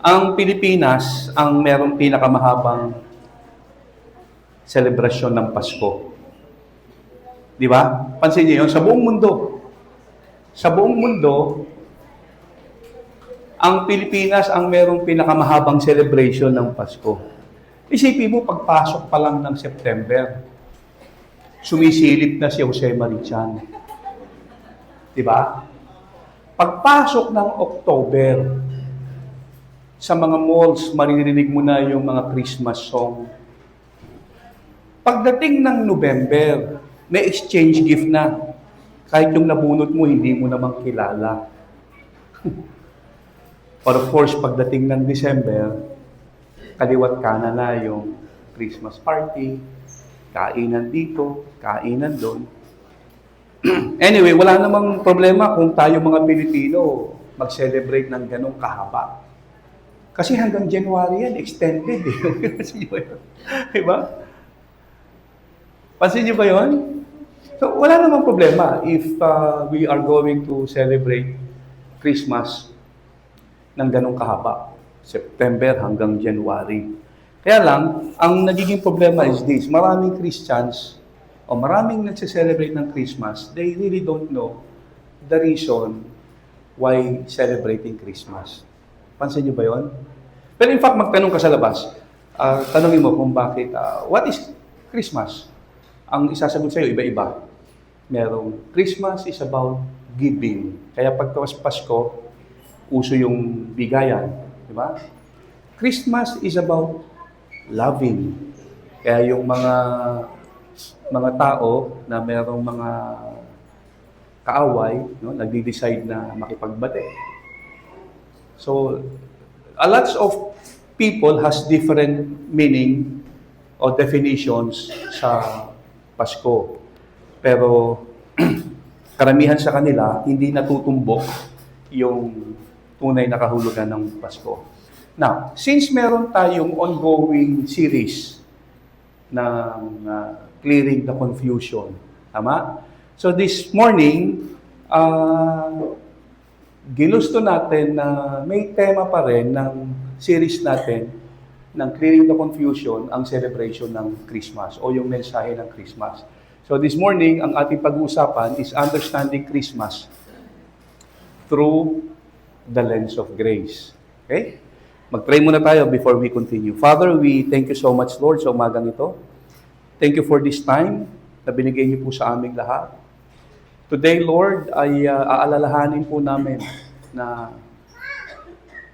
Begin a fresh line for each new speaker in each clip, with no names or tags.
Ang Pilipinas ang merong pinakamahabang selebrasyon ng Pasko. Di ba? Pansin niyo yun, sa buong mundo. Sa buong mundo, ang Pilipinas ang merong pinakamahabang celebration ng Pasko. Isipin mo, pagpasok pa lang ng September, sumisilip na si Jose Marichan. Di ba? Pagpasok ng October, sa mga malls, maririnig mo na yung mga Christmas song. Pagdating ng November, may exchange gift na. Kahit yung nabunot mo, hindi mo naman kilala. But of course, pagdating ng December, kaliwat kanan na yung Christmas party, kainan dito, kainan doon. Anyway, wala namang problema kung tayo mga Pilipino mag-celebrate ng ganong kahaba. Kasi hanggang January yan, extended eh. Pansin niyo ba yun? Diba? Pansin niyo ba yun? So, wala namang problema if we are going to celebrate Christmas ng ganong kahaba. September hanggang January. Kaya lang, ang nagiging problema is this. Maraming Christians o maraming nagse-celebrate ng Christmas, they really don't know the reason why celebrating Christmas. Pansin niyo ba yun? Pero in fact, magtanong ka sa labas, tanongin mo kung bakit, what is Christmas? Ang isasagot sa'yo, iba-iba. Merong Christmas is about giving. Kaya pagkawas Pasko, uso yung bigayan. Di ba? Christmas is about loving. Kaya yung mga tao na merong mga kaaway, no, nagde-decide na makipagbate. So, a lot of people has different meaning o definitions sa Pasko. Pero karamihan sa kanila, hindi natutumbok yung tunay na kahulugan ng Pasko. Now, since meron tayong ongoing series ng Clearing the Confusion, tama? So this morning, ginusto natin na may tema pa rin ng series natin ng Clearing the Confusion, ang celebration ng Christmas o yung mensahe ng Christmas. So this morning, ang ating pag-uusapan is understanding Christmas through the lens of grace. Okay? Mag-pray muna tayo before we continue. Father, we thank you so much, Lord, sa umagang ito. Thank you for this time na binigay niyo po sa aming lahat. Today, Lord, ay aalalahanin po namin na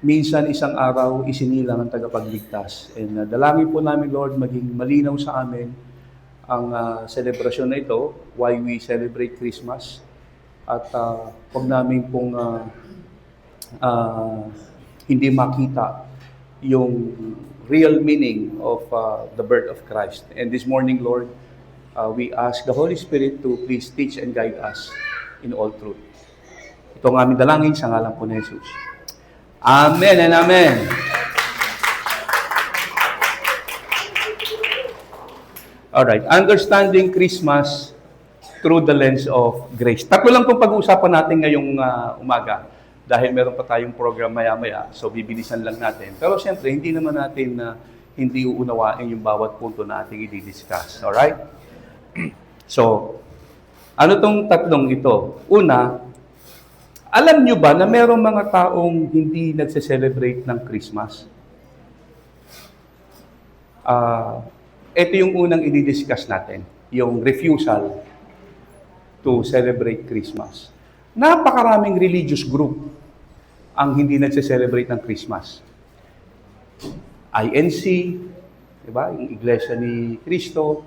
minsan isang araw isinilang ang tagapagligtas. And dalangin po namin, Lord, maging malinaw sa amin ang selebrasyon na ito, why we celebrate Christmas. At huwag namin pong hindi makita yung real meaning of the birth of Christ. And this morning, Lord, we ask the Holy Spirit to please teach and guide us in all truth. Ito ang aming dalangin sa ngalan po ni Jesus. Amen and amen. Alright, understanding Christmas through the lens of grace. Tatlo lang itong pag-uusapan natin ngayong umaga. Dahil meron pa tayong program maya-maya, so bibilisan lang natin. Pero siyempre, hindi naman natin hindi uunawain yung bawat punto na ating i-discuss. Alright? So, ano tong tatlong ito? Una, alam nyo ba na merong mga taong hindi nagse-celebrate ng Christmas? Ito yung unang i-discuss natin, yung refusal to celebrate Christmas. Napakaraming religious group ang hindi nagse-celebrate ng Christmas. INC, diba? Yung Iglesia ni Cristo,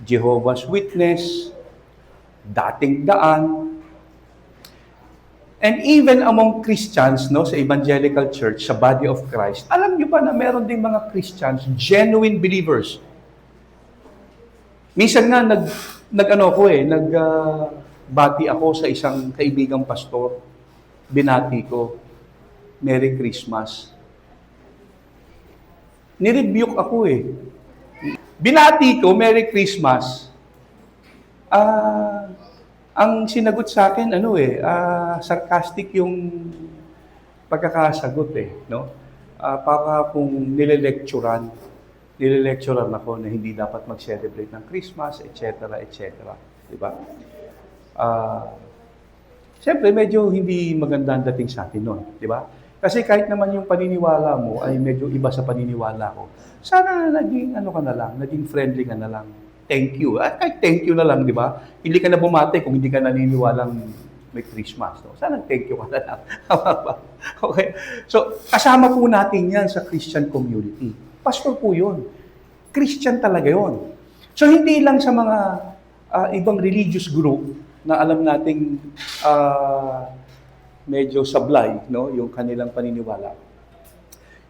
Jehovah's Witness, Dating Daan, and even among Christians, no, sa evangelical church, sa body of Christ, alam niyo ba na meron ding mga Christians, genuine believers. Minsan nga nagbati ako sa isang kaibigang pastor, binati ko, Merry Christmas. Nirebuke ako eh. Binati ko, Merry Christmas. Ang sinagot sa akin, sarcastic yung pagkakasagot eh, no? para kung nililecturan ako na hindi dapat mag-celebrate ng Christmas, etc., etc. Di ba? Siyempre, medyo hindi maganda ang dating sa atin nun. Di ba? Kasi kahit naman yung paniniwala mo ay medyo iba sa paniniwala ko, sana naging ano ka na lang, naging friendly ka na lang. Thank you. At kahit thank you na lang, di ba? Hindi ka na bumate kung hindi ka naniniwalang may Christmas. No? Sana thank you ka na lang. Okay. So, kasama po natin yan sa Christian community. Pastor po yun. Christian talaga yun. So, hindi lang sa mga ibang religious group na alam nating medyo sablay, no, yung kanilang paniniwala.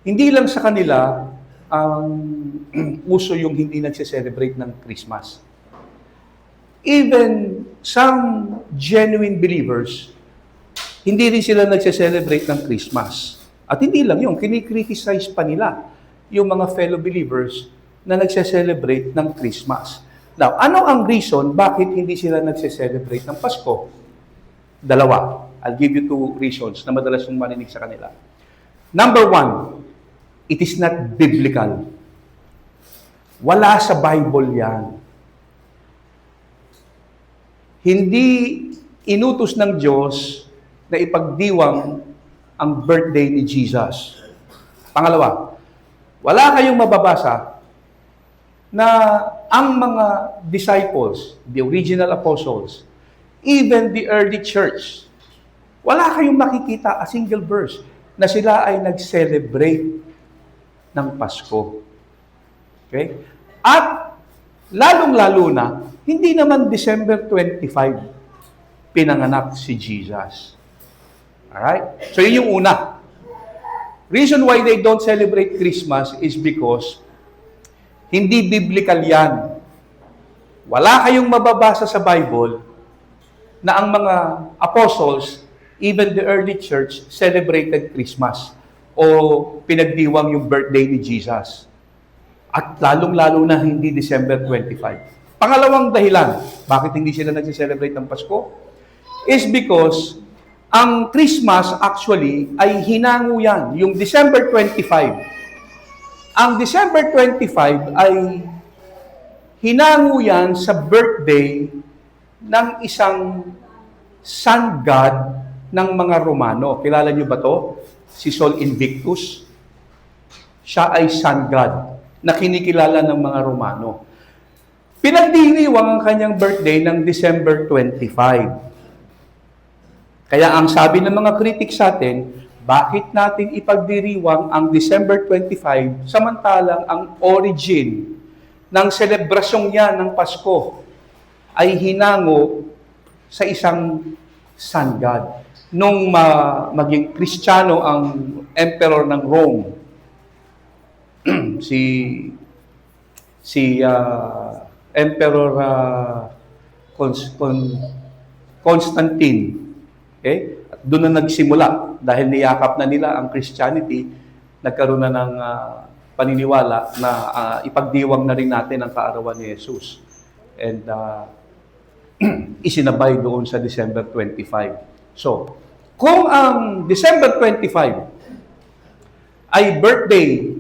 Hindi lang sa kanila ang uso yung hindi nagse-celebrate ng Christmas. Even some genuine believers, hindi rin sila nagse-celebrate ng Christmas. At hindi lang yun, kinikriticize pa nila yung mga fellow believers na nagse-celebrate ng Christmas. Now, ano ang reason bakit hindi sila nagse-celebrate ng Pasko? Dalawa. I'll give you two reasons na madalas yung marinig sa kanila. Number one, it is not biblical. Wala sa Bible yan. Hindi inutos ng Diyos na ipagdiwang ang birthday ni Jesus. Pangalawa, wala kayong mababasa na ang mga disciples, the original apostles, even the early church, wala kayong makikita a single verse na sila ay nag-celebrate ng Pasko. Okay? At lalong-lalo na, hindi naman December 25 pinanganak si Jesus. Alright? So yun yung una. Reason why they don't celebrate Christmas is because hindi biblical yan. Wala kayong mababasa sa Bible na ang mga apostles, even the early church, celebrated Christmas o pinagdiwang yung birthday ni Jesus. At lalong-lalo na hindi December 25. Pangalawang dahilan, bakit hindi sila nag-celebrate ng Pasko? Is because ang Christmas actually ay hinango yan, yung December 25. Ang December 25 ay hinango yan sa birthday ng isang sun god ng mga Romano. Kilala niyo ba to? Si Sol Invictus. Siya ay sun god na kinikilala ng mga Romano. Pinagdiriwang ang kanyang birthday ng December 25. Kaya ang sabi ng mga critics sa atin, bakit natin ipagdiriwang ang December 25 samantalang ang origin ng selebrasyong yan ng Pasko ay hinango sa isang sun god. Nung maging Kristiyano ang emperor ng Rome, si Emperor Constantine. Okay? At doon na nagsimula dahil niyakap na nila ang Christianity, nagkaroon na ng paniniwala na ipagdiwang na rin natin ang kaarawan ni Jesus. And isinabay doon sa December 25. So, kung ang December 25 ay birthday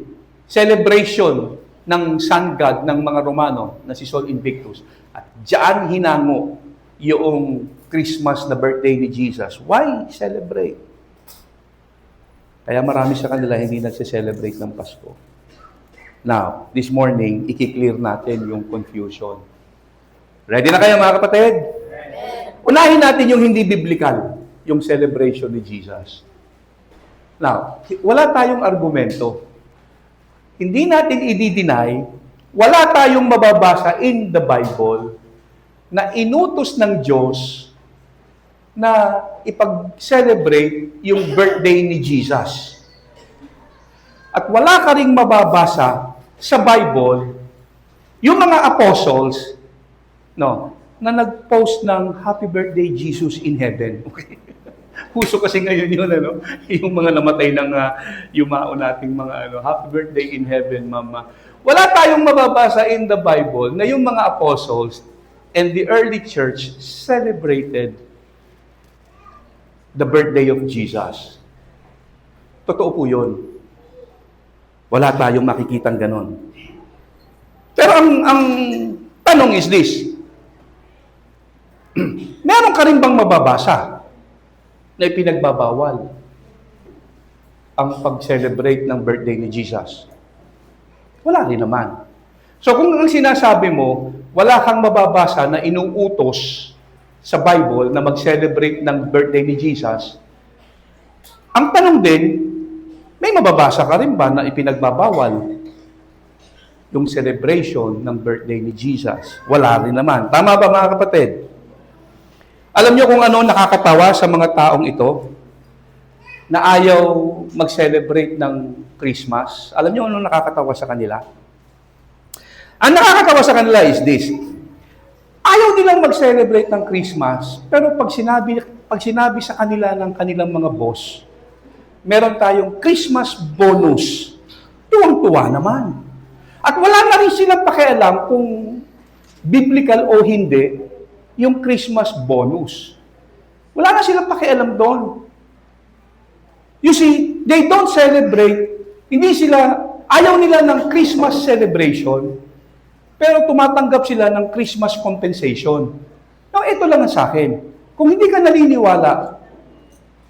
celebration ng sun god ng mga Romano na si Sol Invictus, at diyan hinango yung Christmas na birthday ni Jesus, why celebrate? Kaya marami sa kanila hindi nagse-celebrate ng Pasko. Now, this morning, i-clear natin yung confusion. Ready na kayo mga kapatid? Unahin natin yung hindi biblical, yung celebration ni Jesus. Now, wala tayong argumento. Hindi natin i-deny, wala tayong mababasa in the Bible na inutos ng Diyos na ipag-celebrate yung birthday ni Jesus. At wala ka ring mababasa sa Bible yung mga apostles, no, na nag-post ng Happy Birthday Jesus in Heaven. Okay? Puso kasi ngayon yun, ano? Yung mga namatay ng yumao nating mga Happy Birthday in Heaven, Mama. Wala tayong mababasa in the Bible na yung mga apostles and the early church celebrated the birthday of Jesus. Totoo po yun. Wala tayong makikitang ganon. Pero ang tanong is this, meron ka rin bang mababasa na ipinagbabawal ang pag-celebrate ng birthday ni Jesus? Wala rin naman. So kung ang sinasabi mo, wala kang mababasa na inuutos sa Bible na mag-celebrate ng birthday ni Jesus, ang tanong din, may mababasa ka rin ba na ipinagbabawal yung celebration ng birthday ni Jesus? Wala rin naman. Tama ba mga kapatid? Alam niyo kung ano nakakatawa sa mga taong ito na ayaw mag-celebrate ng Christmas? Alam niyo ano nakakatawa sa kanila? Ang nakakatawa sa kanila is this. Ayaw nilang mag-celebrate ng Christmas, pero pag sinabi sa kanila ng kanilang mga boss, meron tayong Christmas bonus. Tuwang-tuwa naman. At wala na rin silang pakialam kung biblical o hindi yung Christmas bonus. Wala na silang pakialam doon. You see, they don't celebrate, ayaw nila ng Christmas celebration, pero tumatanggap sila ng Christmas compensation. Now, ito lang ang sa akin. Kung hindi ka naniniwala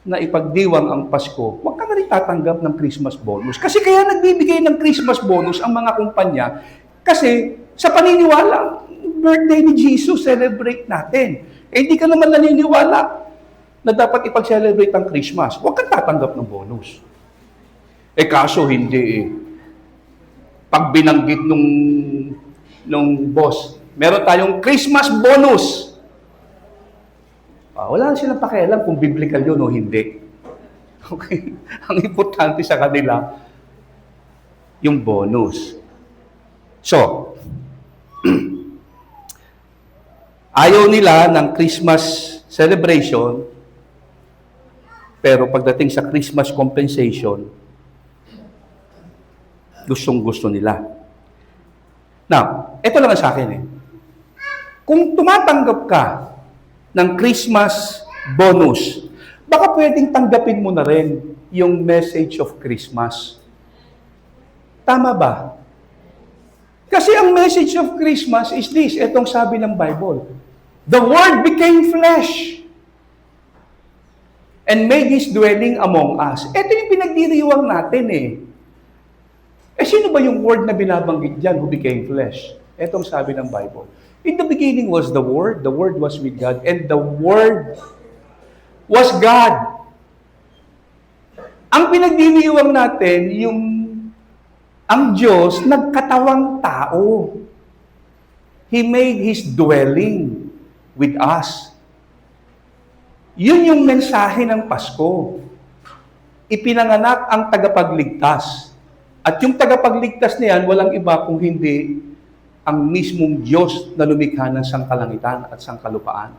na ipagdiwang ang Pasko, huwag ka na rin tatanggap ng Christmas bonus. Kasi kaya nagbibigay ng Christmas bonus ang mga kumpanya, kasi sa paniniwala, birthday ni Jesus, celebrate natin. Eh, hindi ka naman naniniwala na dapat ipag-celebrate ang Christmas. Huwag kang tatanggap ng bonus. Eh, kaso hindi eh. Pag binanggit nung boss, meron tayong Christmas bonus. Wala na silang pakialam kung biblical yun o hindi. Okay? Ang importante sa kanila, yung bonus. So, ayaw nila ng Christmas celebration, pero pagdating sa Christmas compensation, gustong-gusto nila. Now, ito lang ang sa akin eh. Kung tumatanggap ka ng Christmas bonus, baka pwedeng tanggapin mo na rin yung message of Christmas. Tama ba? Kasi ang message of Christmas is this, itong sabi ng Bible, the Word became flesh and made His dwelling among us. Ito yung pinagdiriwang natin eh. Sino ba yung Word na binabanggit dyan who became flesh? Itong sabi ng Bible. In the beginning was the Word was with God, and the Word was God. Ang pinagdiriwang natin, ang Diyos nagkatawang tao. He made His dwelling with us. Yun yung mensahe ng Pasko. Ipinanganak ang tagapagligtas. At yung tagapagligtas niyan, walang iba kung hindi ang mismong Diyos na lumikha ng sangkalangitan at sangkalupaan.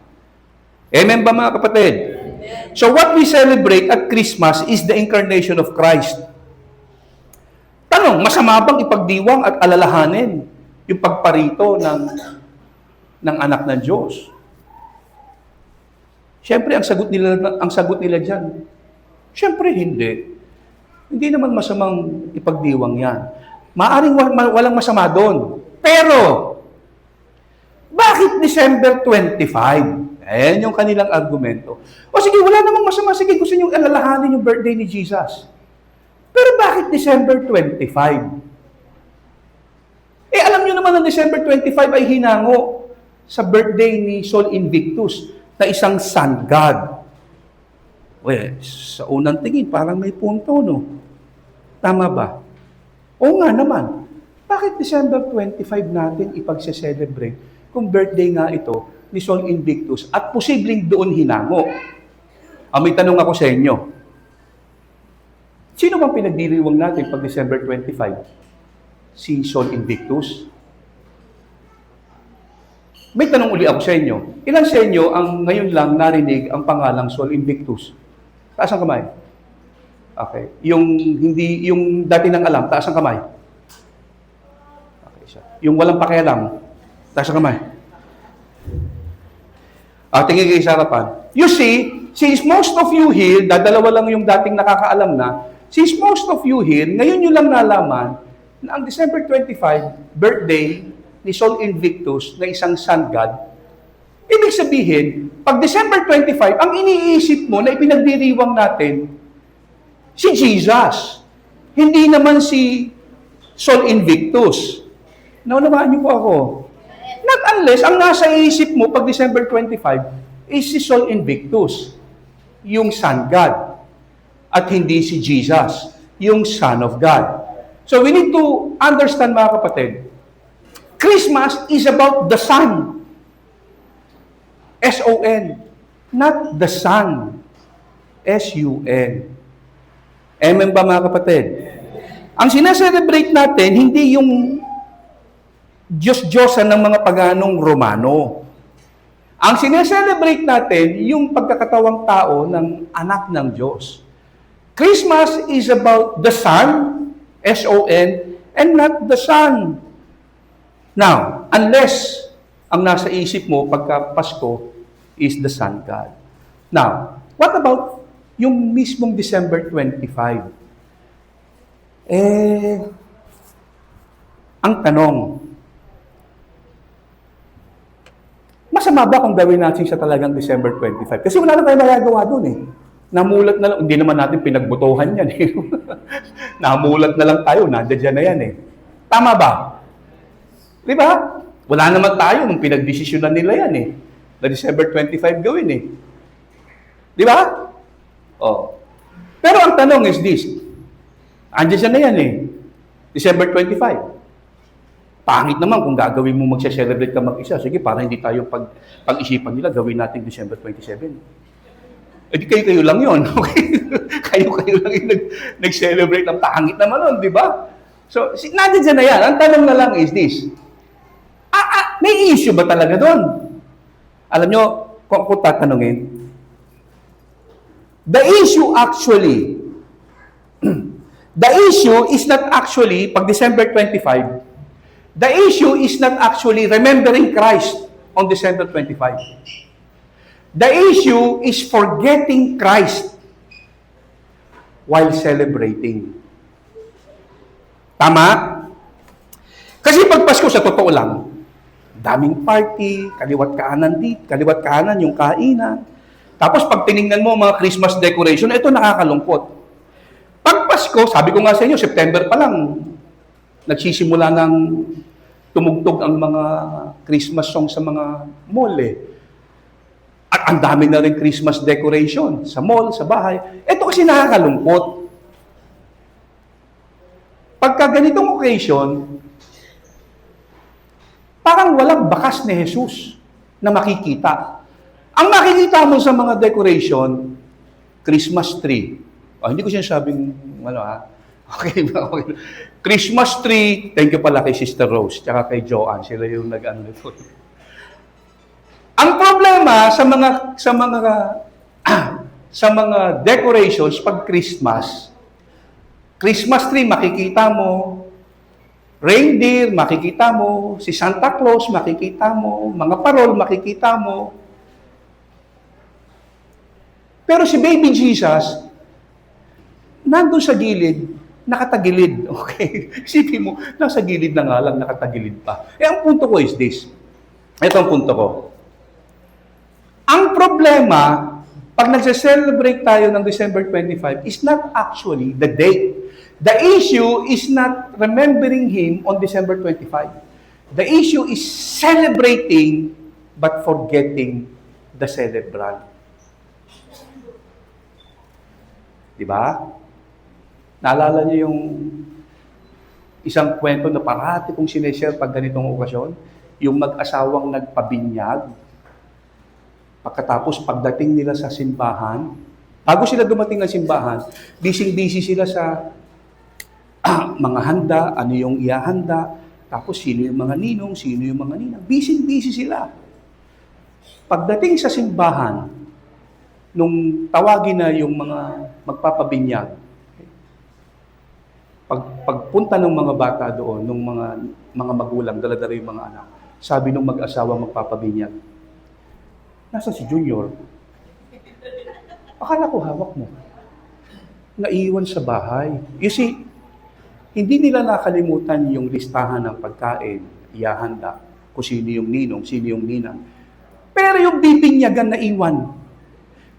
Amen ba mga kapatid? Amen. So what we celebrate at Christmas is the incarnation of Christ. Tanong, masama bang ipagdiwang at alalahanin yung pagparito ng anak ng Diyos? Siyempre, ang sagot nila dyan, siyempre hindi. Hindi naman masamang ipagdiwang yan. Maaring walang masama doon. Pero, bakit December 25? Ayan yung kanilang argumento. O sige, wala namang masama. Sige, gusto nyo alalahanin yung birthday ni Jesus. Pero bakit December 25? Eh, alam nyo naman na December 25 ay hinango sa birthday ni Sol Invictus na isang sun god. Well, sa unang tingin, parang may punto, no? Tama ba? Oo nga naman. Bakit December 25 natin ipagse-celebrate kung birthday nga ito ni Sol Invictus at posibleng doon hinango? May tanong ako sa inyo. Sino bang pinagdiriwang natin pag December 25? Si Sol Invictus? May tanong uli ako sa inyo. Ilan sa inyo ang ngayon lang narinig ang pangalang Sol Invictus? Taas ang kamay. Okay. Yung dati nang alam, taas ang kamay. Okay, siya. Yung walang pakialam, taas ang kamay. Tingin kayo sa harapan. You see, since most of you here, dadalawa lang yung dating nakakaalam na, Since most of you here, ngayon nyo lang nalaman na ang December 25, birthday ni Sol Invictus na isang sun god, ibig sabihin, pag December 25, ang iniisip mo na ipinagdiriwang natin, si Jesus. Hindi naman si Sol Invictus. Naunawaan niyo po ako. Not unless ang nasa isip mo pag December 25 is si Sol Invictus, yung sun god. At hindi si Jesus, yung Son of God. So we need to understand, mga kapatid, Christmas is about the sun. S-O-N. Not the sun. S-U-N. Amen ba, mga kapatid? Ang sinaselebrate natin, hindi yung Diyos-Diyosan ng mga paganong Romano. Ang sinaselebrate natin, yung pagkakatawang tao ng anak ng Diyos. Christmas is about the sun, S-O-N, and not the sun. Now, unless ang nasa isip mo pagka Pasko is the sun god. Now, what about yung mismong December 25? Ang tanong, masama ba kung gawin natin siya talagang December 25? Kasi wala na tayo magagawa dun eh. Namulat na lang, hindi naman natin pinagbutuhan yan eh. Namulat na lang tayo, nandiyan na yan eh. Tama ba? Di ba? Wala naman tayo nung pinagdesisyonan nila yan eh. Na December 25 gawin eh. Di ba? Oh. Pero ang tanong is this, andiyan na yan eh. December 25. Pangit naman kung gagawin mo magse-celebrate ka mag-isa. Sige, para hindi tayo pag-isipan nila, gawin natin December 27. Eh di kayo lang yun. Okay? kayo lang yung nag-celebrate. Ang pangit naman nun, di ba? So, nandiyan na yan. Ang tanong na lang is this, may issue ba talaga doon? Alam nyo, kung tatanungin, the issue is not actually, pag December 25, the issue is not actually remembering Christ on December 25. The issue is forgetting Christ while celebrating. Tama? Kasi pag Pasko, sa totoo lang, daming party, kaliwat kanan yung kainan. Tapos pag tiningnan mo mga Christmas decoration, ito nakakalungkot. Pag Pasko, sabi ko nga sa inyo, September pa lang, nagsisimula ng tumugtog ang mga Christmas song sa mga mall eh. At ang dami na rin Christmas decoration sa mall, sa bahay. Ito kasi nakakalungkot. Pagka ganitong occasion, parang walang bakas ni Jesus na makikita. Ang makikita mo sa mga decoration, Christmas tree. Oh, hindi ko sinasabing, okay. Christmas tree, thank you pala kay Sister Rose, tsaka kay Joanne, sila yung nag-ano nito. Ang problema sa mga decorations pag Christmas tree makikita mo, reindeer makikita mo, si Santa Claus makikita mo, mga parol makikita mo. Pero si baby Jesus, nandun sa gilid, nakatagilid. Okay? Isipin mo, nasa gilid na nga lang, nakatagilid pa. Ang punto ko is this. Ito ang punto ko. Ang problema, pag nagse-celebrate tayo ng December 25, is not actually the date. The issue is not remembering Him on December 25. The issue is celebrating but forgetting the celebrant. Diba? Naalala niyo yung isang kwento na parati kong sineshare pag ganitong okasyon? Yung mag-asawang nagpabinyag. Pagkatapos, pagdating nila sa simbahan, bago sila dumating ng simbahan, busy sila sa mga handa, ano yung iahanda, tapos sino yung mga ninong, sino yung mga ninang. Busy sila. Pagdating sa simbahan, nung tawagin na yung mga magpapabinyag, pagpunta ng mga bata doon, nung mga magulang, dala-dala yung mga anak, sabi nung mag-asawa magpapabinyag, nasa si Junior? Akala ko hawak mo. naiwan sa bahay. You see, hindi nila nakalimutan yung listahan ng pagkain, ihahanda, kung sino yung ninong, sino yung ninang. Pero yung bibinyagan na iwan,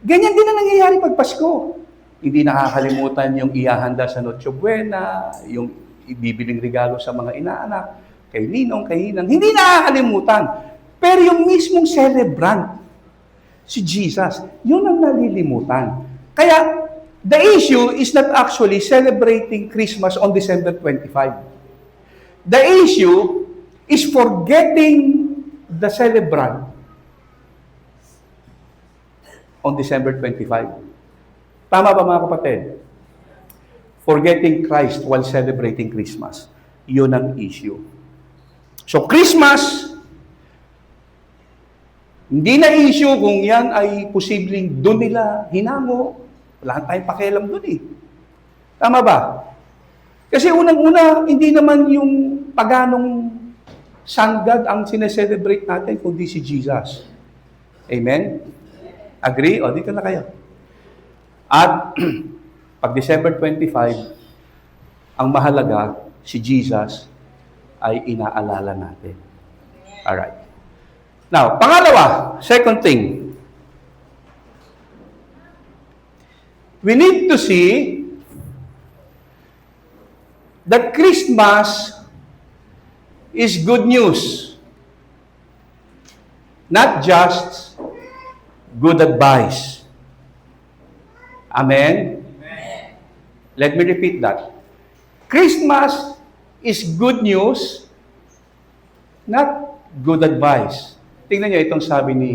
ganyan din ang nangyayari pag Pasko. Hindi nakakalimutan yung ihahanda sa Noche Buena, yung ibibiling regalo sa mga inaanak, kay ninong, kay hinang. Hindi nakakalimutan. Pero yung mismong celebrant, si Jesus, yun ang nalilimutan. Kaya, the issue is not actually celebrating Christmas on December 25. The issue is forgetting the celebrant on December 25. Tama ba mga kapatid? Forgetting Christ while celebrating Christmas. Yun ang issue. So Christmas, hindi na issue kung yan ay posibleng doon nila hinango. Wala tayong pakialam doon eh. Tama ba? Kasi unang-una, hindi naman yung paganong sun god ang sineselebrate natin, kundi si Jesus. Amen? Agree? O, dito na kayo. At pag December 25, ang mahalaga, si Jesus ay inaalala natin. Alright. Now, pangalawa, second thing. We need to see that Christmas is good news. Not just good advice. Amen? Amen? Let me repeat that. Christmas is good news, not good advice. Tingnan niyo itong sabi ni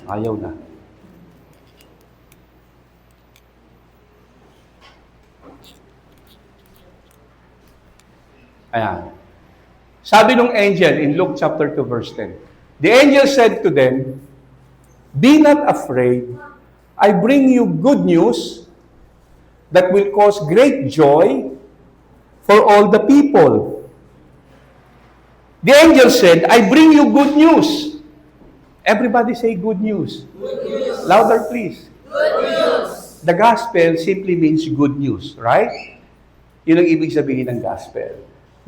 ayaw na. Ayan. Sabi ng angel in Luke chapter 2 verse 10, the angel said to them, "Be not afraid. I bring you good news that will cause great joy for all the people." The angel said, "I bring you good news." Everybody say good news. Good news. Louder please. Good news. The gospel simply means good news, right? Yun ang ibig sabihin ng gospel.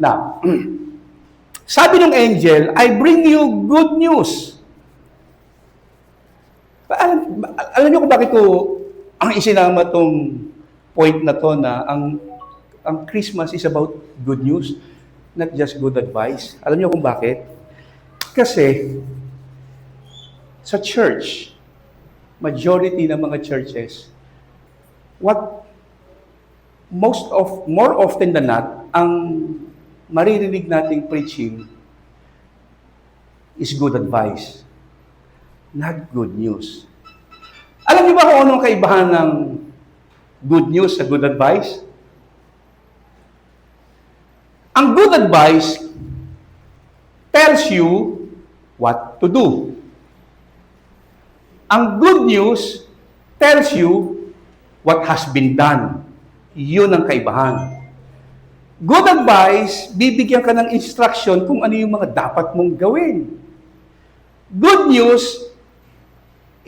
Now, sabi ng angel, "I bring you good news." Alam niyo kung bakit ko ang isinama tong point na to na ang Christmas is about good news, not just good advice. Alam niyo kung bakit? Kasi sa church, majority ng mga churches, more often than not, ang maririnig nating preaching is good advice, not good news. Alam niyo ba kung anong kaibahan ng good news sa good advice? Ang good advice tells you what to do. Ang good news tells you what has been done. Yun ang kaibahan. Good advice, bibigyan ka ng instruction kung ano yung mga dapat mong gawin. Good news,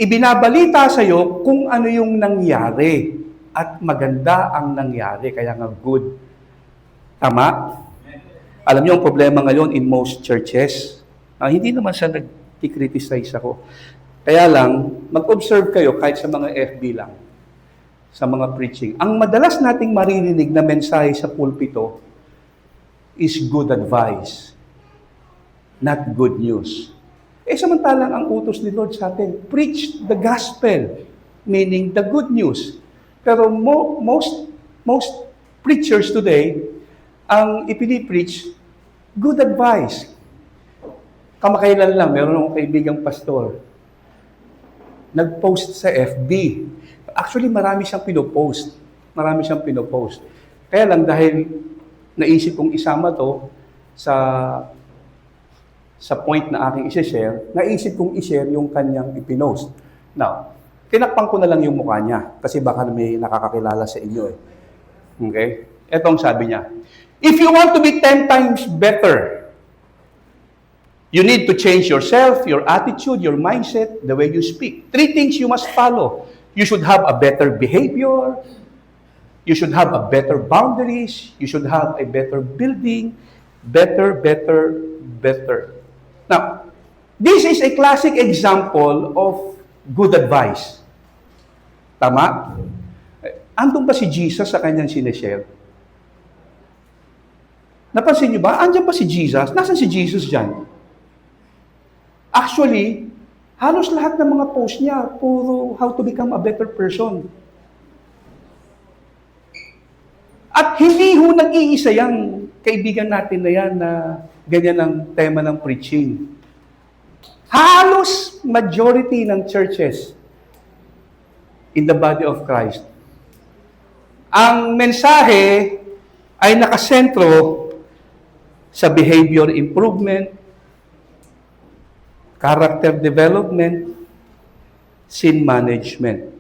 ibinabalita sa'yo kung ano yung nangyari. At maganda ang nangyari, kaya nga good. Tama? Alam niyo ang problema ngayon in most churches, hindi naman sa nag-criticize ako. Kaya lang, mag-observe kayo kahit sa mga FB lang, sa mga preaching. Ang madalas nating maririnig na mensahe sa pulpito is good advice, not good news. Samantalang ang utos ni Lord sa atin, preach the gospel, meaning the good news. Pero most preachers today, ang ipinipreach, good advice. Kamakailan lang, meron akong kaibigang pastor, nag-post sa FB. Actually, marami siyang pinopost. Kaya lang, dahil naisip kong isama to sa point na aking i-share, naisip kong i-share yung kanyang ipinost. Now, tinakpan ko na lang yung mukha niya kasi baka may nakakakilala sa inyo eh. Okay? Etong sabi niya, "If you want to be 10 times better, You need to change yourself, your attitude, your mindset, the way you speak. 3 things you must follow. You should have a better behavior. You should have a better boundaries. You should have a better building. Better. Now, this is a classic example of good advice. Tama? Andun ba si Jesus sa kanyang sineshare? Napansin niyo ba? Andiyan ba si Jesus? Nasaan si Jesus dyan? Actually, halos lahat ng mga post niya, puro how to become a better person. At hindi ho nag-iisa yung kaibigan natin na yan na ganyan ang tema ng preaching. Halos majority ng churches in the body of Christ, ang mensahe ay nakasentro sa behavior improvement, character development, sin management.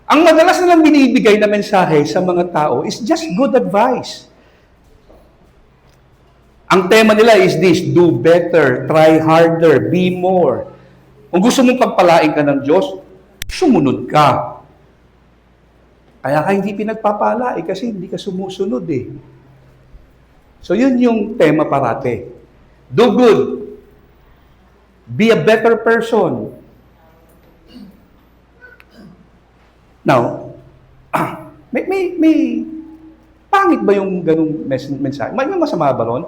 Ang madalas nilang binibigay na mensahe sa mga tao is just good advice. Ang tema nila is this: do better, try harder, be more. Kung gusto mong pagpalain ka ng Diyos, sumunod ka. Kaya ka hindi pinagpapala kasi hindi ka sumusunod eh. So yun yung tema parate. Do good. Be a better person. Now, may pangit ba yung ganung mensahe? May masama ba ron?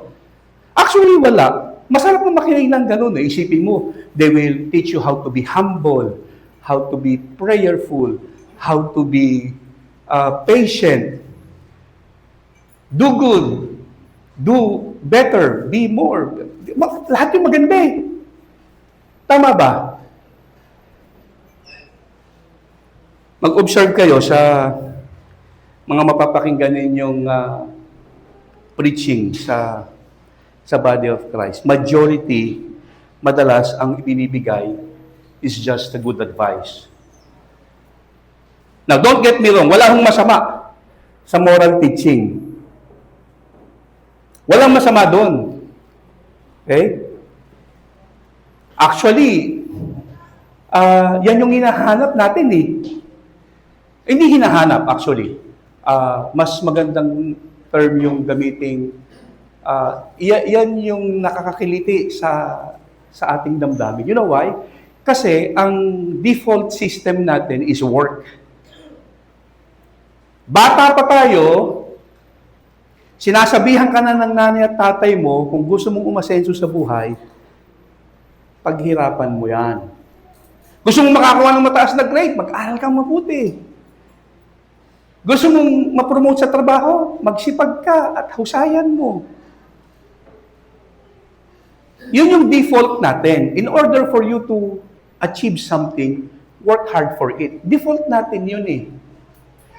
Actually, wala. Masarap na makinig ng ganun eh. Isipin mo, they will teach you how to be humble, how to be prayerful, how to be patient. Do good. Do better. Be more. Lahat yung maganda eh. Tama ba? Mag-observe kayo sa mga mapapakinggan ninyong preaching sa body of Christ. Majority, madalas, ang ibinibigay is just a good advice. Now, don't get me wrong. Wala hong masama sa moral teaching. Walang masama doon. Okay? Actually, yan yung hinahanap natin eh. Hindi hinahanap, actually. Mas magandang term yung gamiting, yan yung nakakakiliti sa ating damdamin. You know why? Kasi ang default system natin is work. Bata pa tayo, sinasabihan ka na ng nanay at tatay mo, kung gusto mong umasenso sa buhay, paghirapan mo yan. Gusto mong makakuha ng mataas na grade, mag-aral kang mabuti. Gusto mong ma-promote sa trabaho, magsipag ka at husayan mo. Yun yung default natin. In order for you to achieve something, work hard for it. Default natin yun eh.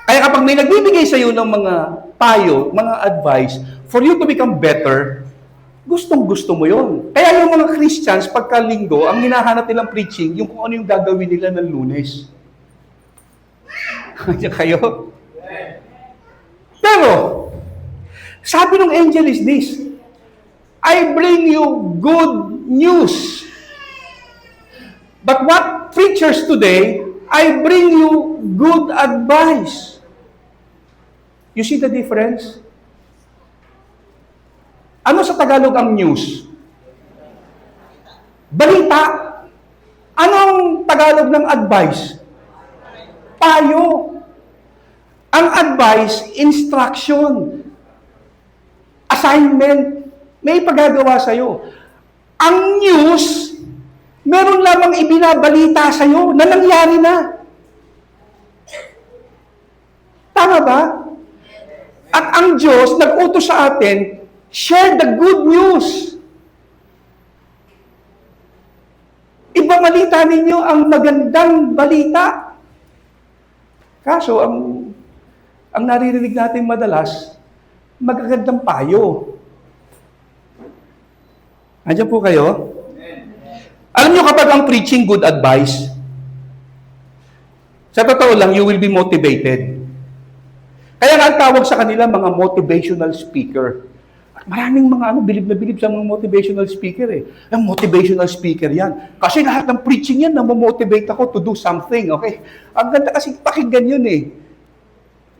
Kaya kapag may nagbibigay sa iyo ng mga payo, mga advice, for you to become better, gustong-gusto mo yun. Kaya yung mga Christians, pagka linggo, ang hinahanap nilang preaching, yung kung ano yung gagawin nila ng Lunes. Kaya kayo? Pero, sabi ng angel is this: I bring you good news. But what preachers today, I bring you good advice. You see the difference? Ano sa Tagalog ang news? Balita. Anong Tagalog ng advice? Payo. Ang advice, instruction. Assignment. May pagagawa sa'yo. Ang news, meron lamang ibinabalita sa'yo na nangyari na. Tama ba? At ang Diyos nag-utos sa atin, share the good news. Ibabalita ninyo ang magandang balita. Kaso, ang naririnig natin madalas, magagandang payo. Andiyan po kayo? Alam nyo, kapag ang preaching good advice, sa totoo lang, you will be motivated. Kaya nga ang tawag sa kanila mga motivational speaker. Maraming mga bilib na bilib sa mga motivational speaker eh. Ang motivational speaker yan. Kasi lahat ng preaching yan, namomotivate ako to do something, okay? Ang ganda kasi pakinggan yun eh.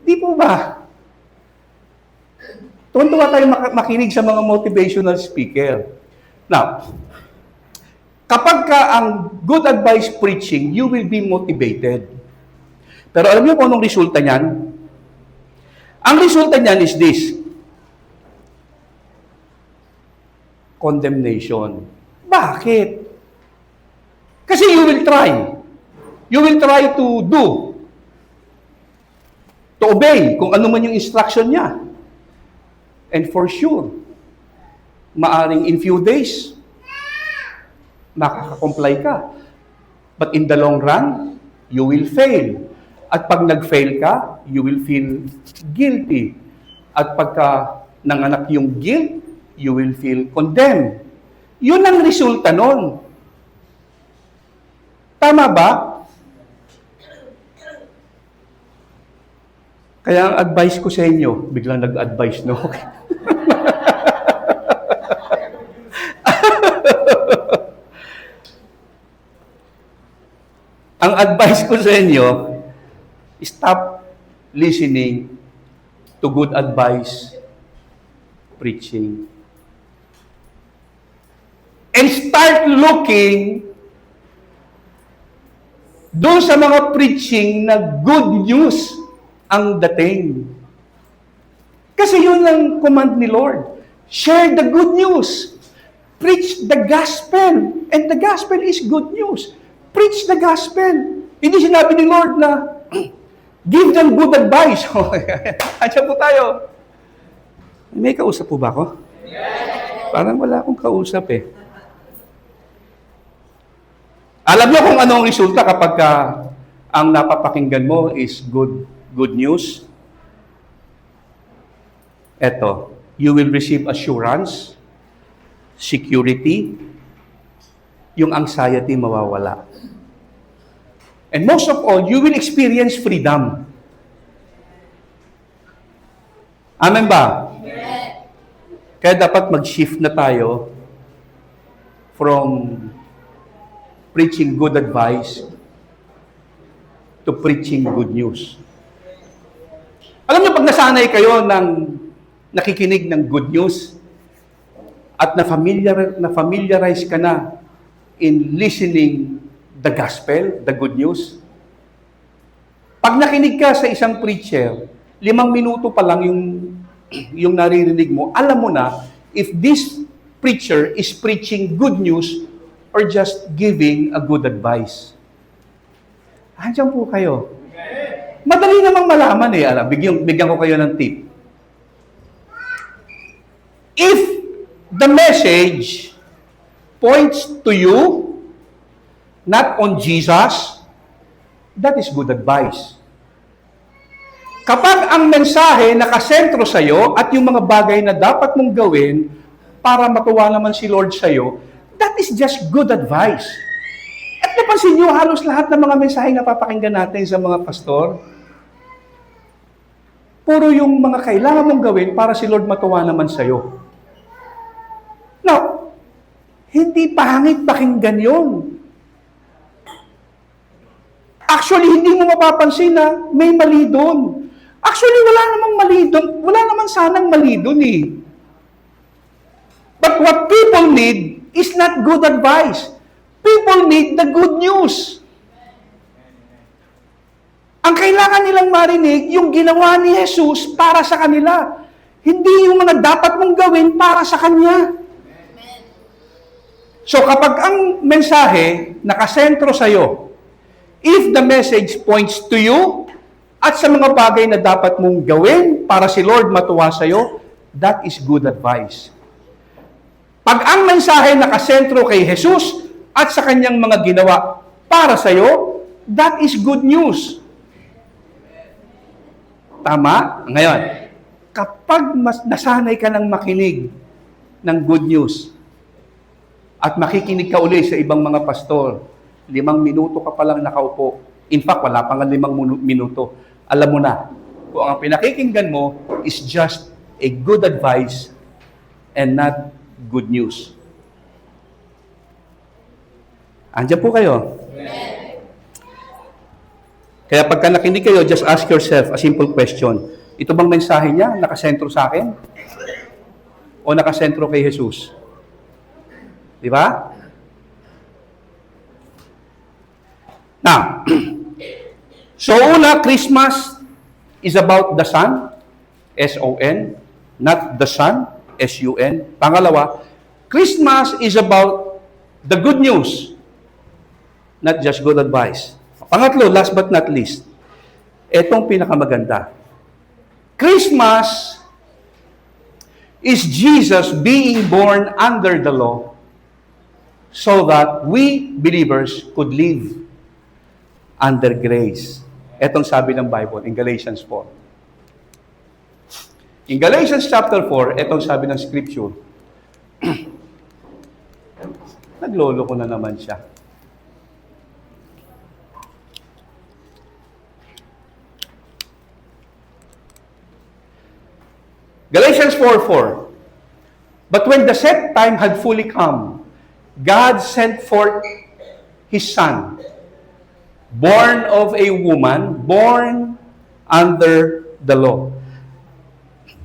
Di po ba? Tuwan-tuwa tayo makinig sa mga motivational speaker. Now, kapag ka ang good advice preaching, you will be motivated. Pero alam niyo kung anong resulta niyan? Ang resulta niyan is this. Condemnation. Bakit? Kasi you will try. You will try to do. To obey kung ano man yung instruction niya. And for sure, maaring in few days, makaka-comply ka. But in the long run, you will fail. At pag nag-fail ka, you will feel guilty. At pagka nanganak yung guilt, you will feel condemned. Yun ang resulta nun. Tama ba? Kaya ang advice ko sa inyo, biglang nag-advise, no? Ang advice ko sa inyo, stop listening to good advice preaching. And start looking doon sa mga preaching na good news ang dating. Kasi yun ang command ni Lord. Share the good news. Preach the gospel. And the gospel is good news. Preach the gospel. Hindi sinabi ni Lord na give them good advice. Andiyan po tayo. May kausap po ba ako? Parang wala akong kausap eh. Alam niyo kung ano ang resulta kapag ang napapakinggan mo is good news? Eto, you will receive assurance, security, yung anxiety mawawala. And most of all, you will experience freedom. Amen ba? Amen. Kaya dapat mag-shift na tayo from preaching good advice to preaching good news. Alam niyo, pag nasanay kayo ng nakikinig ng good news at na-familiarize ka na in listening the gospel, the good news, pag nakinig ka sa isang preacher, 5 minuto pa lang yung naririnig mo, alam mo na if this preacher is preaching good news or just giving a good advice. Andiyan po kayo. Madali namang malaman eh. Bigyan ko kayo ng tip. If the message points to you, not on Jesus, that is good advice. Kapag ang mensahe nakasentro sa iyo at yung mga bagay na dapat mong gawin para matuwa naman si Lord sa iyo, that is just good advice. At napansin niyo, halos lahat ng mga mensahe na papakinggan natin sa mga pastor, puro yung mga kailangan mong gawin para si Lord matuwa naman sa iyo. Now, hindi pangit pakinggan yun. Actually, hindi mo mapapansin na may mali doon. Actually, wala namang mali doon. Wala naman sanang mali doon eh. But what people need is not good advice. People need the good news. Ang kailangan nilang marinig, yung ginawa ni Jesus para sa kanila. Hindi yung mga dapat mong gawin para sa Kanya. So kapag ang mensahe nakasentro sa iyo, if the message points to you at sa mga bagay na dapat mong gawin para si Lord matuwa sa iyo, that is good advice. Pag ang mensahe nakasentro kay Jesus at sa kanyang mga ginawa para sa iyo, that is good news. Tama? Ngayon, kapag nasanay ka ng makinig ng good news at makikinig ka uli sa ibang mga pastor, 5 minuto ka palang nakaupo. In fact, wala pa nga 5 minuto. Alam mo na, kung ang pinakikinggan mo is just a good advice and not good news. Andiyan po kayo. Kaya pagka nakinig kayo, just ask yourself a simple question. Ito bang mensahe niya nakasentro sa akin? O nakasentro kay Jesus? Di ba? Now, so una, Christmas is about the Son, S-O-N, not the Son, S-U-N. Pangalawa, Christmas is about the good news, not just good advice. Pangatlo, last but not least, etong pinakamaganda. Christmas is Jesus being born under the law so that we believers could live under grace. Etong sabi ng Bible in Galatians 4. In Galatians chapter 4, etong sabi ng Scripture. Naglolo ko na naman siya. Galatians 4:4. But when the set time had fully come, God sent forth His Son, born of a woman, born under the law.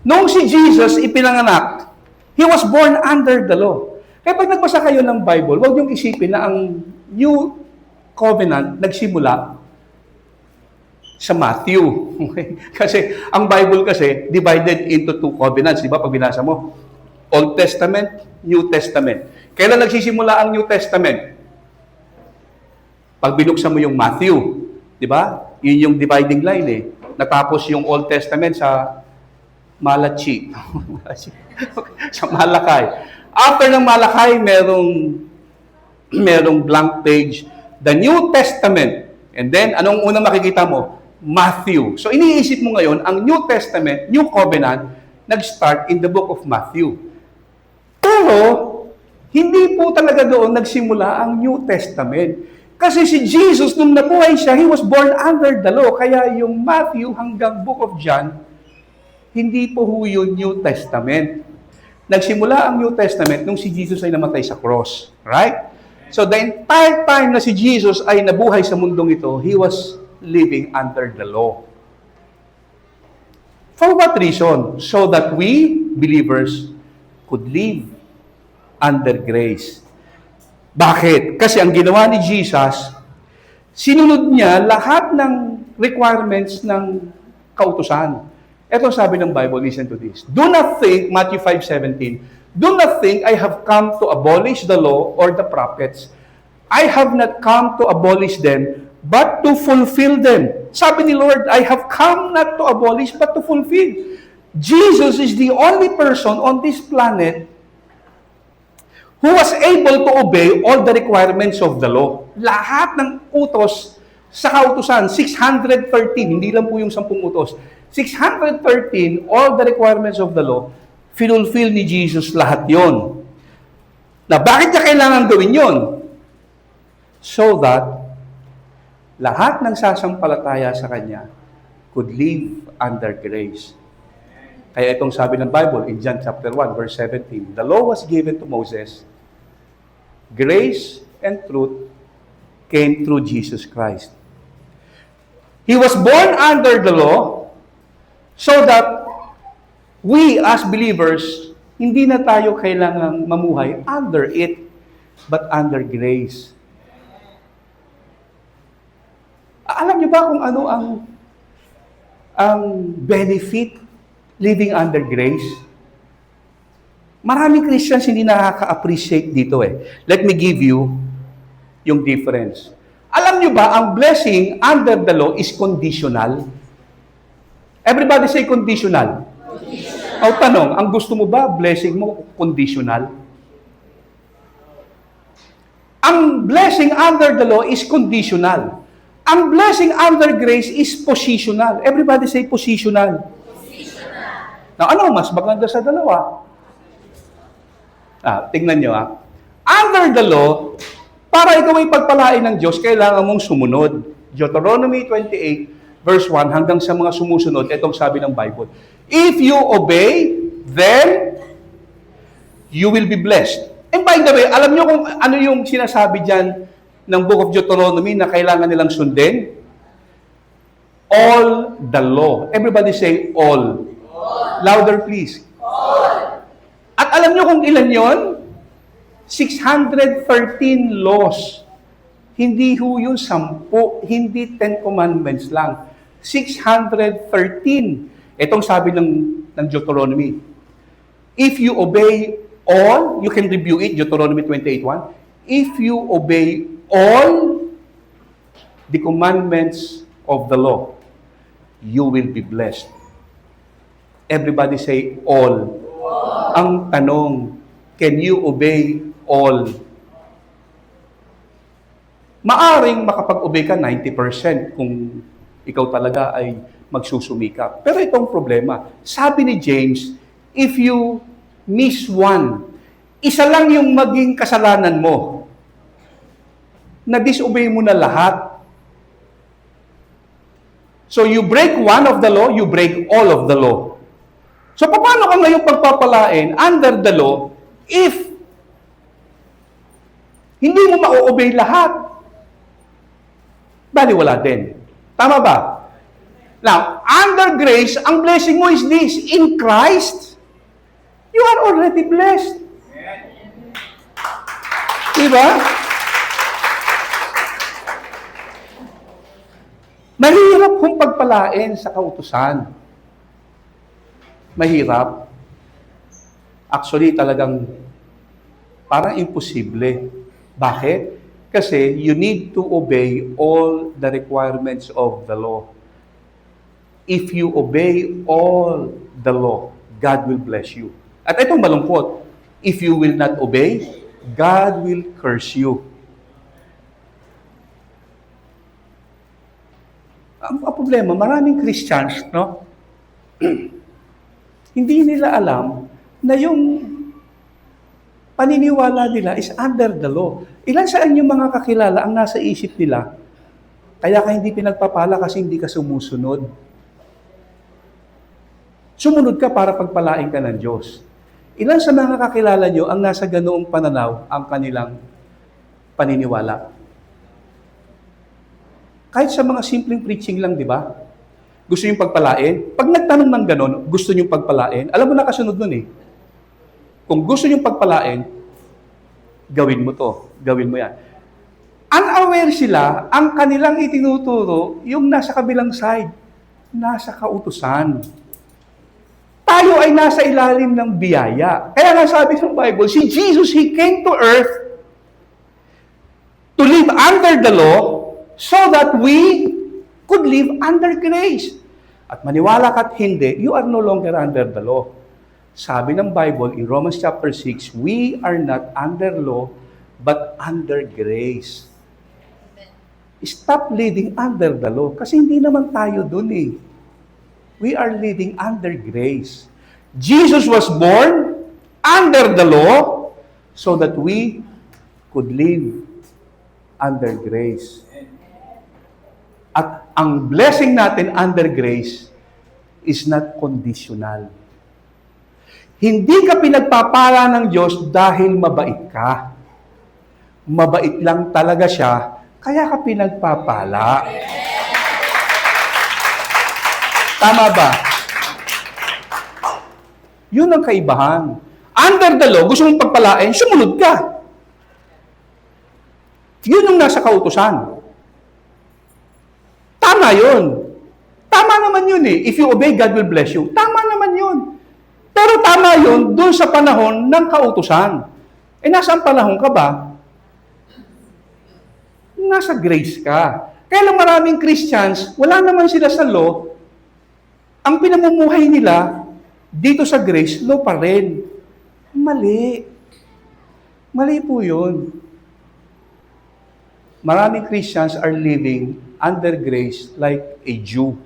Noong si Jesus ipinanganak, He was born under the law. Kaya pag nagbasa kayo ng Bible, huwag niyong isipin na ang New Covenant nagsimula sa Matthew. Okay? Kasi ang Bible kasi divided into two covenants. Di ba? Pag binasa mo, Old Testament, New Testament. Kailan nagsisimula ang New Testament? Pag binuksan mo yung Matthew. Di ba? Yun yung dividing line eh. Natapos yung Old Testament sa Malachi. Sa Malakay. After ng Malakay, merong blank page. The New Testament. And then, anong unang makikita mo? Matthew. So, iniisip mo ngayon, ang New Testament, New Covenant, nag-start in the book of Matthew. Pero, hindi po talaga doon nagsimula ang New Testament. Kasi si Jesus, nung nabuhay siya, He was born under the law. Kaya yung Matthew hanggang book of John, hindi po yun New Testament. Nagsimula ang New Testament nung si Jesus ay namatay sa cross. Right? So, the entire time na si Jesus ay nabuhay sa mundong ito, He was living under the law. For what reason? So that we, believers, could live under grace. Bakit? Kasi ang ginawa ni Jesus, sinunod niya lahat ng requirements ng kautusan. Ito sabi ng Bible, listen to this. Do not think, Matthew 5:17, do not think I have come to abolish the law or the prophets. I have not come to abolish them, but to fulfill them. Sabi ni Lord, I have come not to abolish, but to fulfill. Jesus is the only person on this planet who was able to obey all the requirements of the law. Lahat ng utos sa kautusan, 613, hindi lang po yung 10 utos. 613, all the requirements of the law, fulfill ni Jesus lahat yon. Na bakit niya kailangan gawin yon? So that lahat ng sasampalataya sa Kanya could live under grace. Kaya itong sabi ng Bible in John chapter 1, verse 17, the law was given to Moses, grace and truth came through Jesus Christ. He was born under the law so that we as believers, hindi na tayo kailangang mamuhay under it, but under grace. Alam niyo ba kung ano ang benefit living under grace? Maraming Christians hindi nakaka-appreciate dito eh. Let me give you yung difference. Alam niyo ba, ang blessing under the law is conditional? Everybody say conditional. Conditional. O tanong, ang gusto mo ba, blessing mo, conditional? Ang blessing under the law is conditional. Ang blessing under grace is positional. Everybody say positional. Positional. Now, ano mas maganda sa dalawa? Tingnan nyo Under the law, para ikaw ay pagpalain ng Diyos, kailangan mong sumunod. Deuteronomy 28, verse 1, hanggang sa mga sumusunod, itong sabi ng Bible. If you obey, then you will be blessed. And by the way, alam nyo kung ano yung sinasabi dyan ng Book of Deuteronomy na kailangan nilang sundin? All the law. Everybody say all. Louder please. At alam nyo kung ilan yon? 613 laws. Hindi ho yung 10, hindi 10 commandments lang. 613. Itong sabi ng Deuteronomy. If you obey all, you can review it, Deuteronomy 28:1. If you obey all the commandments of the law, you will be blessed. Everybody say all. Ang tanong, can you obey all? Maaring makapag-obey ka 90% kung ikaw talaga ay magsusumikap. Pero itong problema, sabi ni James, if you miss one, isa lang yung maging kasalanan mo, na-disobey mo na lahat. So you break one of the law, you break all of the law. So paano ka ngayon pagpapalain under the law if hindi mo ma-obey lahat? Bali wala din. Tama ba? Now, under grace, ang blessing mo is this. In Christ, you are already blessed. Diba? Mahirap kung pagpalain sa kautusan. Mahirap. Actually, talagang parang imposible. Bakit? Kasi you need to obey all the requirements of the law. If you obey all the law, God will bless you. At itong malungkot, if you will not obey, God will curse you. Ang problema, maraming Christians, no? Hindi nila alam na yung paniniwala nila is under the law. Ilan sa inyong mga kakilala ang nasa isip nila, kaya ka hindi pinagpapala kasi hindi ka sumusunod. Sumunod ka para pagpalain ka ng Diyos. Ilan sa mga kakilala nyo ang nasa ganoong pananaw ang kanilang paniniwala? Kahit sa mga simpleng preaching lang, di ba? Gusto nyo pagpalain? Pag nagtanong ng ganon, gusto nyo pagpalain? Alam mo na kasunod nun eh. Kung gusto nyo pagpalain, gawin mo to. Gawin mo yan. Unaware sila, ang kanilang itinuturo, yung nasa kabilang side, nasa kautusan. Tayo ay nasa ilalim ng biyaya. Kaya nga sabi ng Bible, si Jesus, He came to earth to live under the law so that we could live under grace. At maniwala ka't hindi, you are no longer under the law. Sabi ng Bible in Romans chapter 6, we are not under law, but under grace. Stop living under the law kasi hindi naman tayo dun eh. We are living under grace. Jesus was born under the law so that we could live under grace. At ang blessing natin under grace is not conditional. Hindi ka pinagpapala ng Diyos dahil mabait ka. Mabait lang talaga siya, kaya ka pinagpapala. Tama ba? Yun ang kaibahan. Under the law, gusto mong pagpalain, sumunod ka. Yun ang nasa kautusan. Tama yun. Tama naman yun eh. If you obey, God will bless you. Tama naman yun. Pero tama yun doon sa panahon ng kautusan. Eh, nasaan panahon ka ba? Nasa grace ka. Kaya lang maraming Christians, wala naman sila sa law. Ang pinamumuhay nila, dito sa grace, law pa rin. Mali. Mali po yun. Maraming Christians are living under grace like a Jew.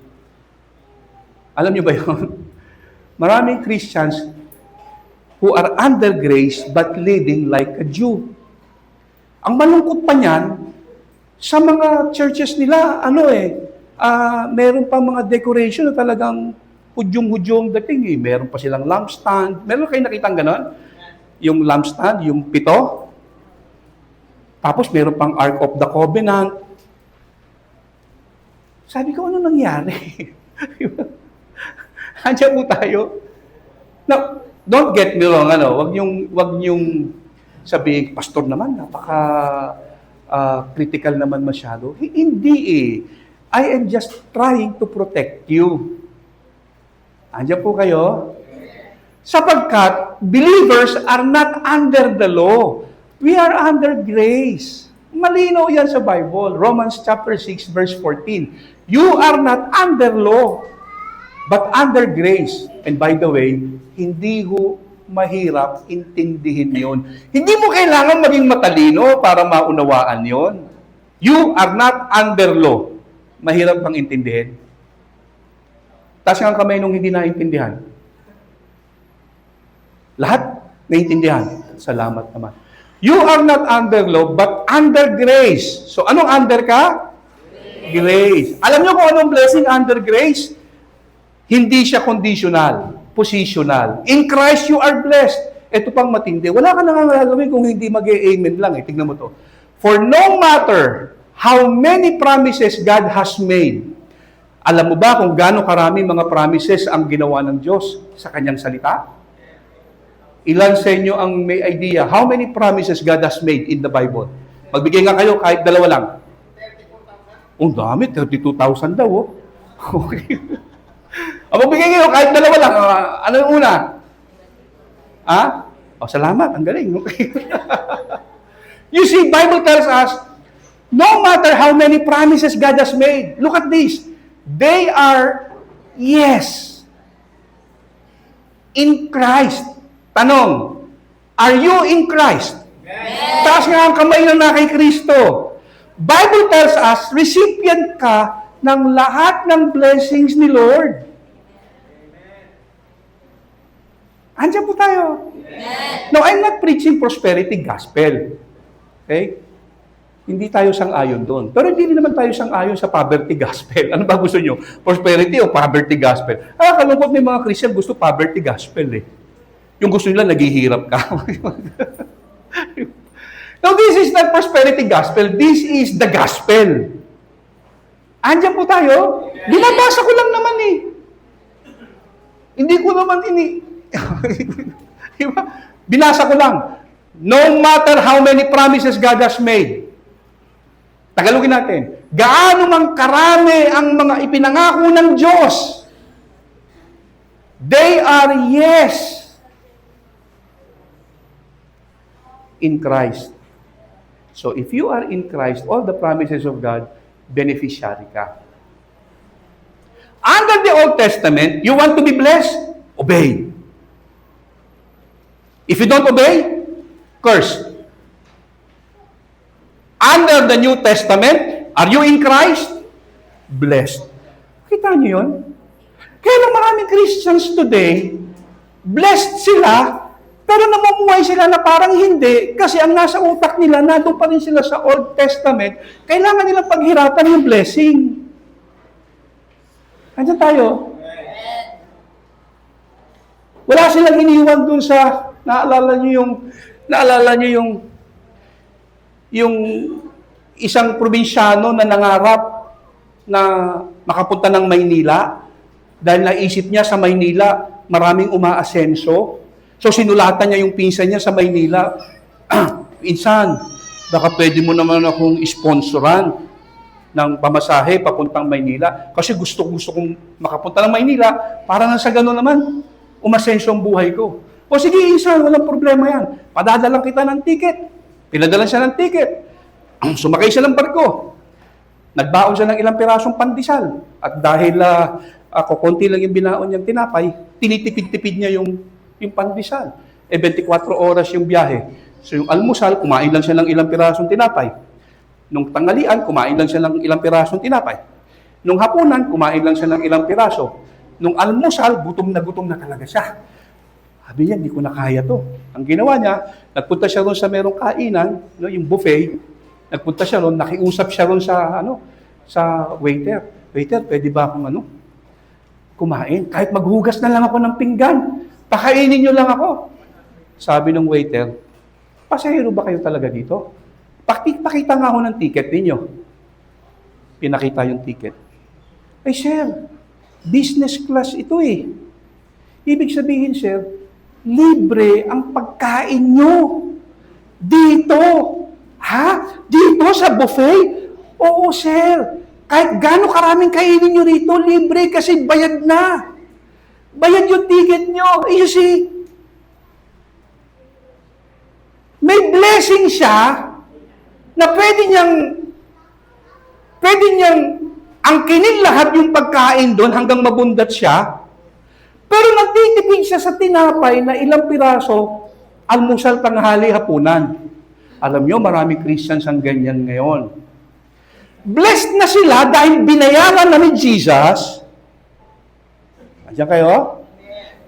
Alam niyo ba yun? Maraming Christians who are under grace but living like a Jew. Ang malungkot pa niyan, sa mga churches nila, meron pa mga decoration na talagang hudyong-hudyong dating eh. Meron pa silang lampstand. Meron kayo nakitang ganon? yung lampstand, yung 7. Tapos meron pang Ark of the Covenant. Sabi ko, ano nangyari? Andiyan po tayo. Now, don't get me wrong, wag niyong sabihin, pastor naman, napaka critical naman masyado. Hindi eh. I am just trying to protect you. Andiyan po kayo? Sapagkat believers are not under the law. We are under grace. Malinaw yan sa Bible. Romans chapter 6 verse 14. You are not under law, but under grace. And by the way, hindi ho mahirap intindihin yon. Hindi mo kailangan maging matalino para maunawaan yon. You are not under law. Mahirap bang intindihin? Taas nga ang kamay nung hindi naintindihan. Lahat naintindihan. Salamat naman. You are not under law, but under grace. So, anong under ka? Grace. Alam niyo kung anong blessing under grace? Hindi siya conditional, positional. In Christ, you are blessed. Ito pang matindi. Wala ka nang gagawin kung hindi mag-amen lang. Tignan mo to. For no matter how many promises God has made, alam mo ba kung gaano karami mga promises ang ginawa ng Diyos sa kanyang salita? Ilan sa inyo ang may idea how many promises God has made in the Bible? Magbigay nga kayo kahit 2 lang. Ang dami, 32,000 daw. Oh. Okay. Magbigay kayo kahit 2 lang. Ano yung una? Salamat. Ang galing. Okay. You see, Bible tells us, no matter how many promises God has made, look at this. They are yes. In Christ. Tanong, are you in Christ? Yes. Taas nga ang kamay na kay Kristo. Bible tells us, recipient ka ng lahat ng blessings ni Lord. Andiyan po tayo. Yes. No, I'm not preaching prosperity gospel. Okay? Hindi tayo sang-ayon doon. Pero hindi naman tayo sang-ayon sa poverty gospel. Ano ba gusto nyo? Prosperity o poverty gospel? Kalungkot may mga Christian gusto poverty gospel eh. Yung gusto nila, naghihirap ka. No, this is not prosperity gospel. This is the gospel. Andiyan po tayo. Binabasa ko lang naman eh. Hindi ko naman diba? Binasa ko lang. No matter how many promises God has made. Tagalogin natin. Gaano mang karami ang mga ipinangako ng Diyos. They are yes. In Christ. So, if you are in Christ, all the promises of God, beneficiary ka. Under the Old Testament, you want to be blessed? Obey. If you don't obey, curse. Under the New Testament, are you in Christ? Blessed. Kita niyo yun? Kaya lang maraming Christians today, blessed sila, pero namumuhay sila na parang hindi kasi ang nasa utak nila, nandun pa rin sila sa Old Testament, kailangan nilang paghirapan yung blessing. Andiyan tayo. Wala silang iniwan dun sa, naalala niyo yung isang probinsyano na nangarap na makapunta ng Maynila dahil naisip niya sa Maynila maraming umaasenso. So, sinulatan niya yung pinsan niya sa Maynila. Insan, baka pwede mo naman akong sponsoran ng pamasahe papuntang Maynila. Kasi gusto kong makapunta ng Maynila para na sa gano'n naman, umasenso ang buhay ko. O sige, insan, walang problema yan. Padadalang kita ng ticket. Pinadalan siya ng ticket. Sumakay siya ng barko. Nagbaon siya ng ilang pirasong pandesal. At dahil konti lang yung binaon niyang tinapay, tinitipid-tipid niya yung pandesal. 24 oras yung biyahe. So yung almusal, kumain lang siya ng ilang pirasong tinapay. Nung tanghalian, kumain lang siya ng ilang pirasong tinapay. Nung hapunan, kumain lang siya ng ilang piraso. Nung almusal, gutom na talaga siya. Sabi niya, hindi ko na kaya to. Ang ginawa niya, nagpunta siya ron sa merong kainan, yung buffet. Nagpunta siya ron, nakiusap siya ron sa waiter. Waiter, pwede ba akong kumain? Kahit maghugas na lang ako ng pinggan. Pakainin niyo lang ako. Sabi ng waiter, pasahero ba kayo talaga dito? Pakita nga ho ng ticket ninyo. Pinakita yung ticket. Ay, sir, business class ito eh. Ibig sabihin, sir, libre ang pagkain nyo. Dito. Ha? Dito sa buffet? Oo, sir. Kahit gaano karaming kainin nyo rito, libre kasi bayad na. Bayad yung ticket nyo. You see, may blessing siya na pwede niyang angkinin lahat yung pagkain doon hanggang mabundat siya. Pero nagtitipid siya sa tinapay na ilang piraso, almusal, tanghali, hapunan. Alam niyo, maraming Christians ang ganyan ngayon. Blessed na sila dahil binayaran na ni Jesus. Andiyan kayo?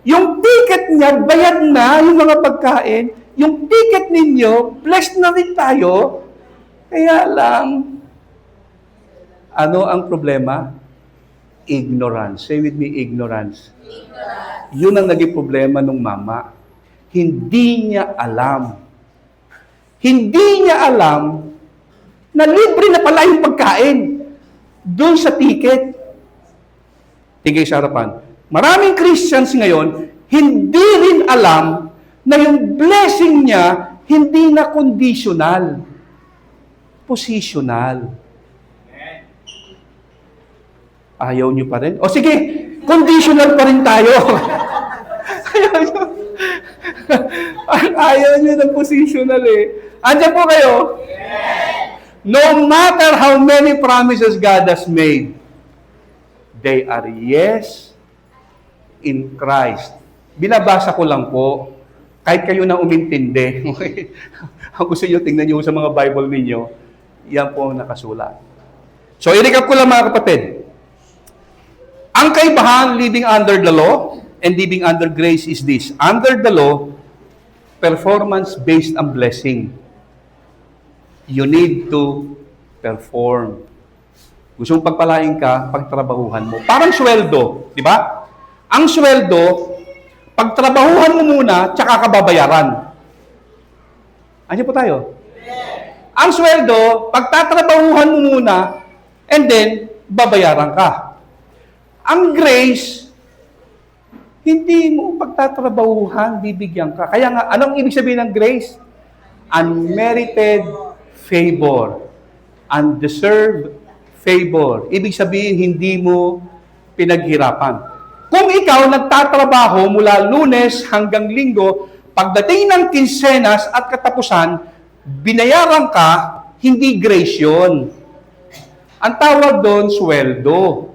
Yung ticket niya, bayad na yung mga pagkain. Yung ticket ninyo, blessed na rin tayo. Kaya lang, ano ang problema? Ignorance. Say with me, ignorance. Yun ang naging problema ng mama. Hindi niya alam. Hindi niya alam na libre na pala yung pagkain doon sa ticket. Tingay sa harapan. Maraming Christians ngayon, hindi rin alam na yung blessing niya hindi na conditional. Positional. Ayaw niyo pa rin? O sige, conditional pa rin tayo. Ayaw niyo ng positional eh. Andiyan po kayo? No matter how many promises God has made, they are yes in Christ. Binabasa ko lang po, kahit kayo na umintindi. Ang gusto nyo, tingnan nyo sa mga Bible ninyo, yan po ang nakasulat. So, i-recap ko lang mga kapatid. Ang kaibahan living under the law and living under grace is this. Under the law, performance-based ang blessing. You need to perform. Gusto mong pagpalain ka, pagtrabahuhan mo. Parang sweldo, di ba? Ang sweldo, pagtrabahuhan mo muna, tsaka ka babayaran. Andiyan po tayo? Ang sweldo, pagtatrabahuhan mo muna, and then, babayaran ka. Ang grace, hindi mo pagtatrabahuhan, bibigyan ka. Kaya nga, anong ibig sabihin ng grace? Unmerited favor. Undeserved favor. Ibig sabihin, hindi mo pinaghirapan. Kung ikaw nagtatrabaho mula Lunes hanggang Linggo, pagdating ng kinsenas at katapusan, binayaran ka, hindi grace yun. Ang tawag doon, sweldo.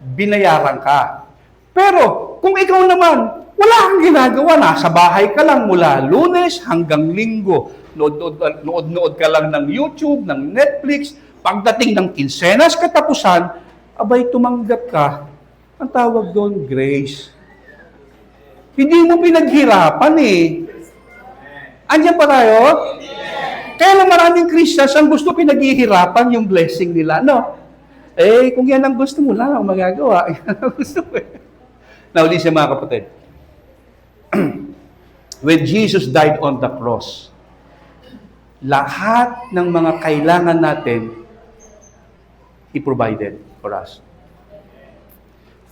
Binayaran ka. Pero, kung ikaw naman, wala kang ginagawa, nasa bahay ka lang mula Lunes hanggang Linggo. Nood ka lang ng YouTube, ng Netflix. Pagdating ng kinsenas, katapusan, abay tumanggap ka. Ang tawag doon, grace. Hindi mo pinaghirapan eh. Andiyan pa tayo? Kaya lang maraming Christians ang gusto pinaghihirapan yung blessing nila, no? Eh, kung yan ang gusto mo, wala akong magagawa. Yan ang gusto mo eh. Now, listen mga kapatid. When Jesus died on the cross, lahat ng mga kailangan natin, He provided for us.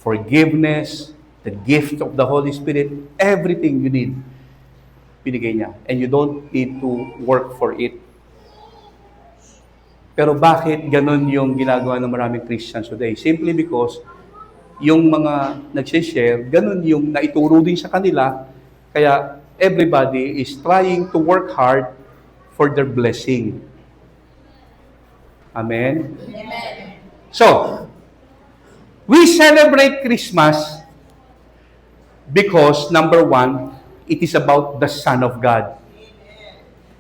Forgiveness, the gift of the Holy Spirit, everything you need, binigay niya. And you don't need to work for it. Pero bakit ganun yung ginagawa ng maraming Christians today? Simply because yung mga nagsishare, ganun yung naituro din sa kanila, kaya everybody is trying to work hard for their blessing. Amen? Amen. So, we celebrate Christmas because, number one, it is about the Son of God.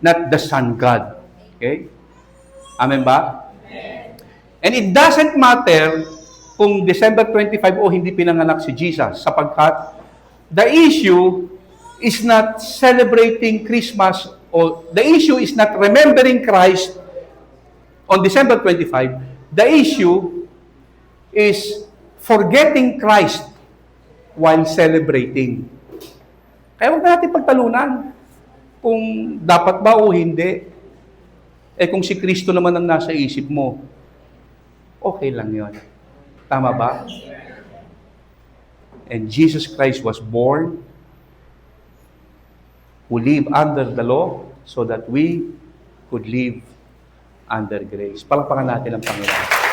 Not the Son God. Okay? Amen ba? Amen. And it doesn't matter kung December 25 o hindi pinanganak si Jesus, sapagkat the issue is not celebrating Christmas, or the issue is not remembering Christ on December 25. The issue is forgetting Christ while celebrating. Kaya huwag natin pagtalunan. kung dapat ba o hindi. Eh kung si Kristo naman ang nasa isip mo, okay lang yon. Tama ba? And Jesus Christ was born who live under the law so that we could live under grace. Palakpakan natin ang Panginoon.